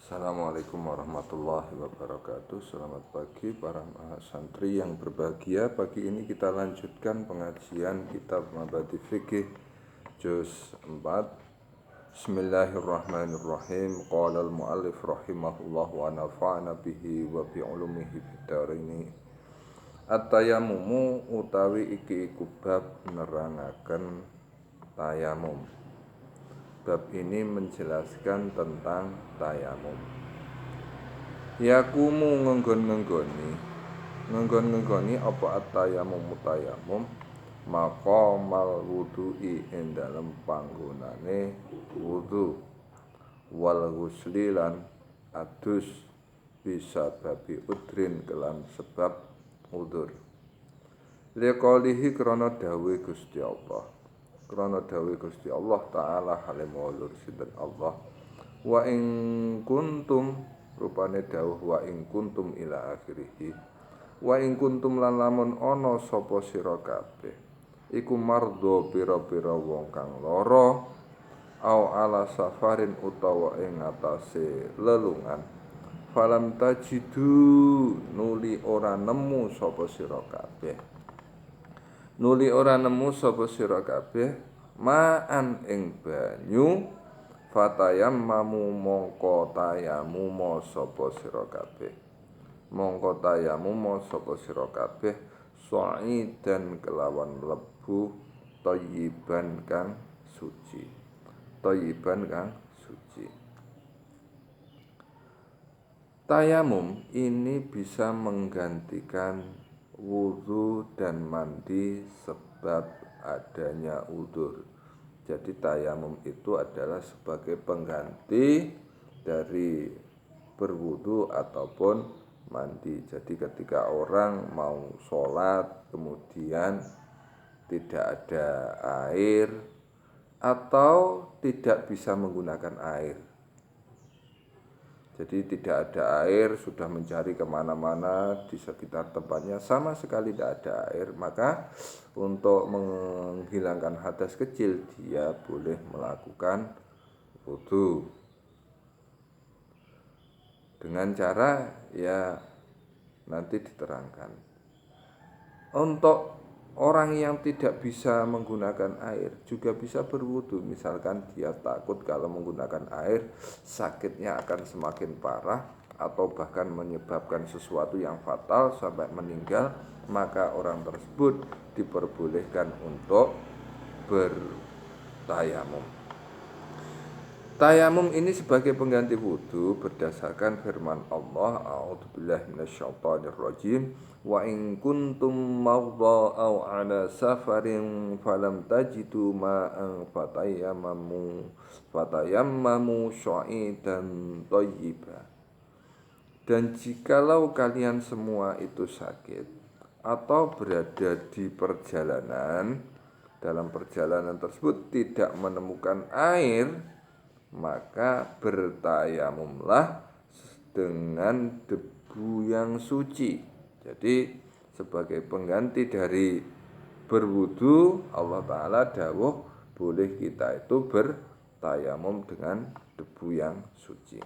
Assalamualaikum warahmatullahi wabarakatuh. Selamat pagi para santri yang berbahagia. Pagi ini kita lanjutkan pengajian kitab Mabadi Fikih juz 4. Bismillahirrahmanirrahim. Qala al-muallif rahimahullah wa nafa'na bihi wa bi ulumihi bidarini. At-tayammumu utawi iki iku bab nerangaken tayamum. Bab ini menjelaskan tentang tayamum. Yakumu ngenggon-ngenggoni apa at-tayamum tayamum maqamal wudu'i ing dalem panggonane wudu wal ghusli lan adus bisa babi udrin kelan sebab udur. Liqaulihi krana dawuh Gusti Allah. Krana dawuh Gusti Allah taala halim walur sinten Allah wa in kuntum rupane dawuh wa in kuntum ila akhirih wa in kuntum lan lamun ana sapa sira kabeh iku mardho pira-pira wong kang lara au ala safarin utawa ing atase lelungan falam tajidu nuli ora nemu sapa sira kabeh ma'an ing banyu fatayammamu mongko tayammum sapa sira kabeh sa'idan kelawan lebu thayyiban kang suci Tayamum ini bisa menggantikan wudu dan mandi sebab adanya udzur. Jadi tayamum itu adalah sebagai pengganti dari berwudu ataupun mandi. Jadi ketika orang mau sholat kemudian tidak ada air atau tidak bisa menggunakan air. Jadi tidak ada air, sudah mencari kemana-mana di sekitar tempatnya sama sekali tidak ada air, maka untuk menghilangkan hadas kecil dia boleh melakukan wudu dengan cara ya nanti diterangkan. Untuk orang yang tidak bisa menggunakan air juga bisa berwudu. Misalkan dia takut kalau menggunakan air sakitnya akan semakin parah atau bahkan menyebabkan sesuatu yang fatal sampai meninggal, maka orang tersebut diperbolehkan untuk bertayamum. Tayamum ini sebagai pengganti wudu berdasarkan firman Allah, a'udzubillahi minasyaitonirrajim, wa in kuntum mardha aw ala safarin falam tajidu ma'an fatayammamu sya'idan thayyiba. Dan jikalau kalian semua itu sakit atau berada di perjalanan, dalam perjalanan tersebut tidak menemukan air, maka bertayamumlah dengan debu yang suci. Jadi sebagai pengganti dari berwudu, Allah Ta'ala dawuh boleh kita itu bertayamum dengan debu yang suci.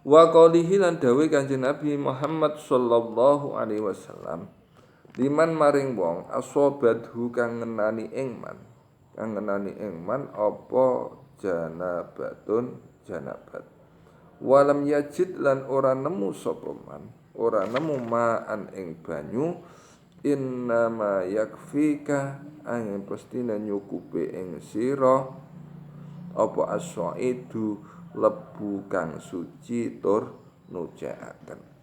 Wa qalihi lan dawuh Kanjeng Nabi Muhammad sallallahu alaihi wasallam, liman maring wong asobadhu kang ngenani ingman apa janabat walam yajid lan ora nemu sapa man ma'an ing banyu innama yakfika angin pastine nyukupi ing sira apa as-saidu lebu kang suci tur nucaaken.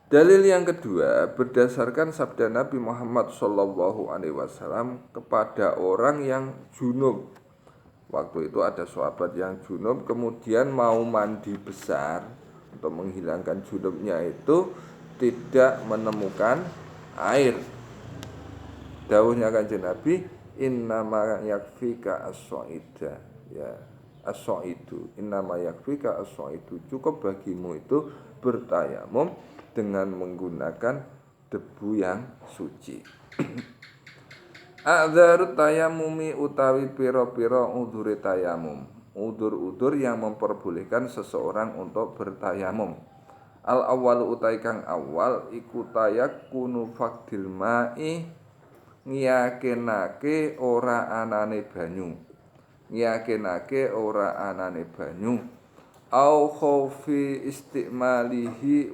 Dalil yang kedua berdasarkan sabda Nabi Muhammad SAW kepada orang yang junub. Waktu itu ada sahabat yang junub kemudian mau mandi besar untuk menghilangkan junubnya itu tidak menemukan air. Dawuhnya Kanjeng Nabi, innama yakfika as-saida, ya as-saidu, innama yakfika as-saidu, cukup bagimu itu bertayamum dengan menggunakan debu yang suci. A'dzarut tayamumi utawi pira-pira udhure tayamum. Udur-udur yang memperbolehkan seseorang untuk bertayamum. Al awal utai kang awal iku tayakkunu faqdil ma'i ngiyakinake ora anane banyu. Ngiyakinake ora anane banyu. Au khaufi istimalihi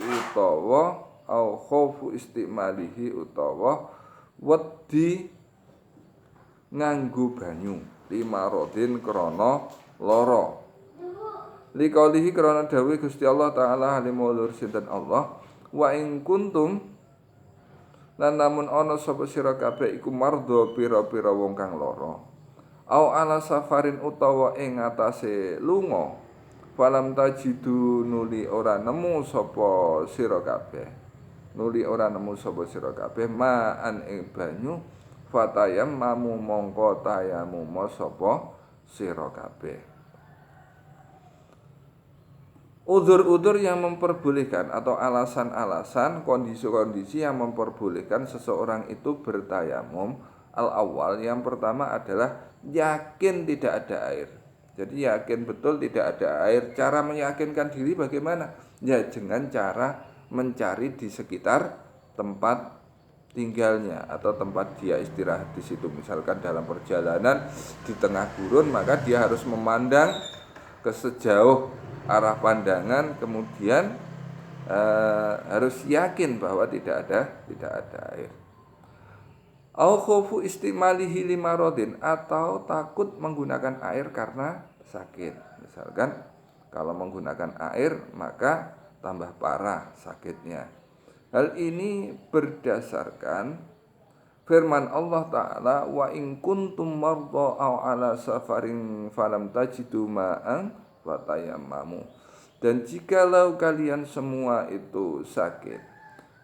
utawa wedi nganggo banyu lima rodin krana lara liqaulihi krana dawuh Gusti Allah taala halimulur sinten Allah wa ing kuntum lan namun ana sapa sira kabeh iku mardha pira-pira wong kang lara au ala safarin utawa ing atase lunga falam tajidu nuli ora nemu sapa sira kabeh maan ing banyu fatayam mamu mongko tayamum sapa sira kabeh. Udzur-udzur yang memperbolehkan atau alasan-alasan kondisi-kondisi yang memperbolehkan seseorang itu bertayamum. Al-awwal yang pertama adalah yakin tidak ada air. Jadi yakin betul tidak ada air. Cara meyakinkan diri bagaimana? Ya dengan cara mencari di sekitar tempat tinggalnya atau tempat dia istirahat di situ. Misalkan dalam perjalanan di tengah gurun, maka dia harus memandang ke sejauh arah pandangan, kemudian harus yakin bahwa tidak ada air. Au khaufu istimalihi limarodin atau takut menggunakan air karena sakit. Misalkan kalau menggunakan air maka tambah parah sakitnya. Hal ini berdasarkan firman Allah Ta'ala wa in kuntum mardha aw ala safarin falam tajidu ma'an fatayammamu. Dan jikalau kalian semua itu sakit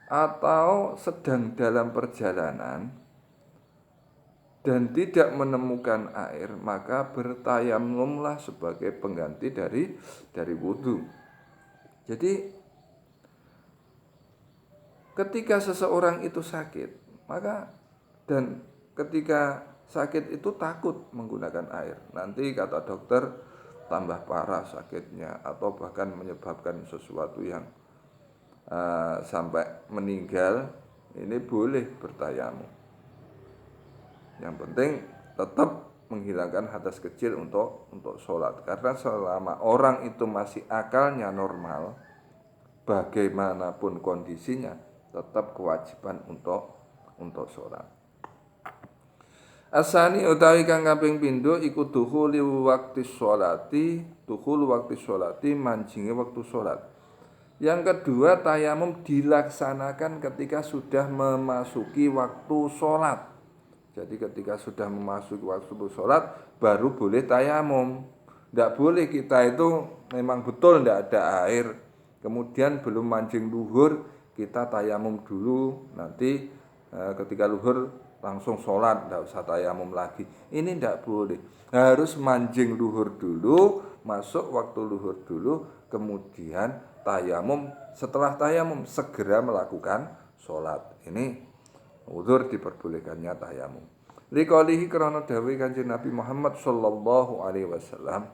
atau sedang dalam perjalanan dan tidak menemukan air, maka bertayamumlah sebagai pengganti dari wudu. Jadi ketika seseorang itu sakit, maka dan ketika sakit itu takut menggunakan air. Nanti kata dokter tambah parah sakitnya atau bahkan menyebabkan sesuatu yang sampai meninggal, ini boleh bertayamum. Yang penting tetap menghilangkan hadas kecil untuk sholat. Karena selama orang itu masih akalnya normal, bagaimanapun kondisinya, tetap kewajiban untuk sholat. Asani utawi kang kaping pindho iku dukhul waktu sholati manjinge waktu sholat. Yang kedua, tayamum dilaksanakan ketika sudah memasuki waktu sholat. Jadi ketika sudah memasuki waktu sholat baru boleh tayamum. Tidak boleh kita itu memang betul tidak ada air, kemudian belum mancing luhur kita tayamum dulu, nanti ketika luhur langsung sholat, tidak usah tayamum lagi. Ini tidak boleh, harus mancing luhur dulu, masuk waktu luhur dulu, kemudian tayamum. Setelah tayamum segera melakukan sholat. Ini udzur diperbolehkannya tayamum. Liqaulihi krana dawuh Kanjeng Nabi Muhammad sallallahu alaihi wasallam,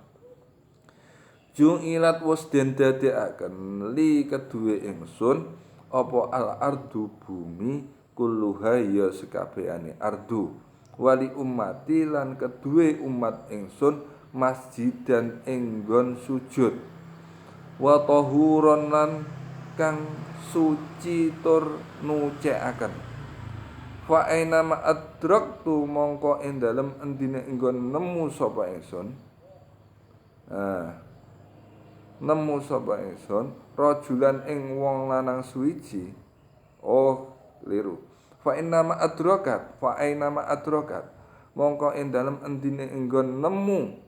Ju'ilat was den dadekaken li kedue ingsun apa al ardu bumi kulluha ya sekabehane ardu wali ummati lan kedue umat ingsun masjidan enggon sujud wa tahuron lan kang suci tur nucekaken fa aina ma adraktu mongko ing dalem endine enggon nemu sapa ingsun nemu sapa ingsun rajulan ing wong lanang suwiji. Oh liru. Fa aina ma adrakat mongko ing dalem endine enggon nemu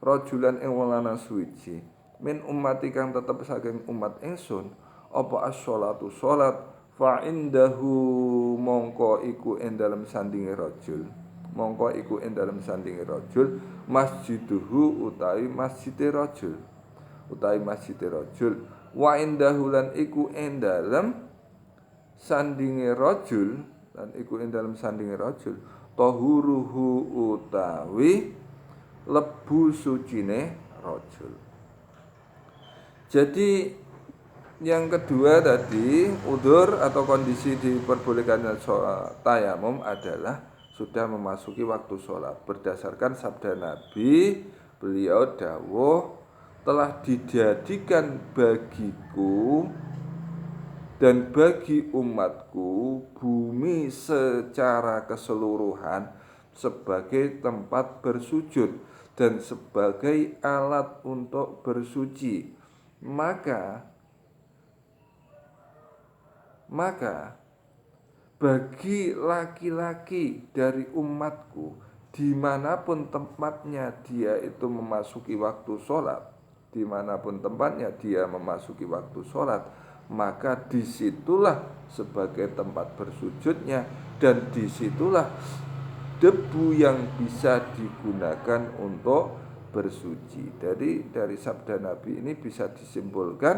rajulan ing wong lanang suwiji min ummati kang tetep saking umat ingsun apa as-sholatu sholat fa indahu mongko iku ing dalem sandinge rajul masjiduhu utawi masjide rajul wa indahu lan iku ing dalem sandinge rajul lan iku ing dalem sandinge rajul tahuruhu utawi lebu sucine rajul. Jadi yang kedua tadi, udzur atau kondisi diperbolehkannya tayamum adalah sudah memasuki waktu sholat. Berdasarkan sabda Nabi, beliau dawuh, telah dijadikan bagiku dan bagi umatku bumi secara keseluruhan sebagai tempat bersujud dan sebagai alat untuk bersuci. Maka bagi laki-laki dari umatku, dimanapun tempatnya dia itu memasuki waktu sholat, dimanapun tempatnya dia memasuki waktu sholat, maka disitulah sebagai tempat bersujudnya, dan disitulah debu yang bisa digunakan untuk bersuci. Dari sabda Nabi ini bisa disimpulkan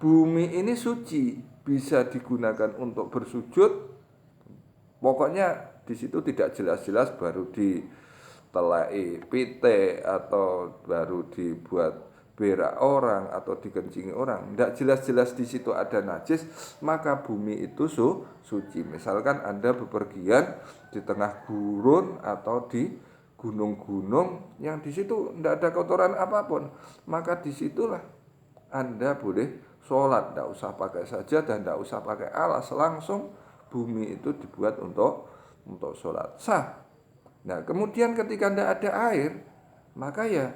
bumi ini suci, bisa digunakan untuk bersujud. Pokoknya di situ tidak jelas-jelas baru ditelai pite atau baru dibuat berak orang atau dikencingi orang. Tidak jelas-jelas di situ ada najis, maka bumi itu suci. Misalkan Anda bepergian di tengah gurun atau di gunung-gunung yang di situ tidak ada kotoran apapun, maka disitulah Anda boleh sholat, tidak usah pakai saja dan tidak usah pakai alas, langsung bumi itu dibuat untuk sholat, sah. Nah kemudian ketika tidak ada air, maka ya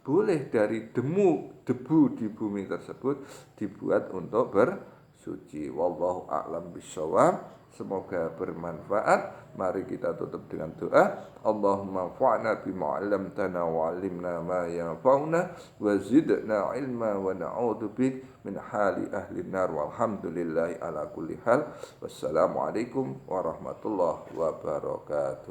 boleh dari debu di bumi tersebut dibuat untuk bersuci. Wallahu a'lam bishawab. Semoga bermanfaat. Mari kita tutup dengan doa. Allahumma fa'na bima 'allamtana wa 'allimna ma yanfa'una wa zidna ilma wa na'udzubik min hali ahli nar. Walhamdulillahi ala kulli hal. Wassalamualaikum warahmatullahi wabarakatuh.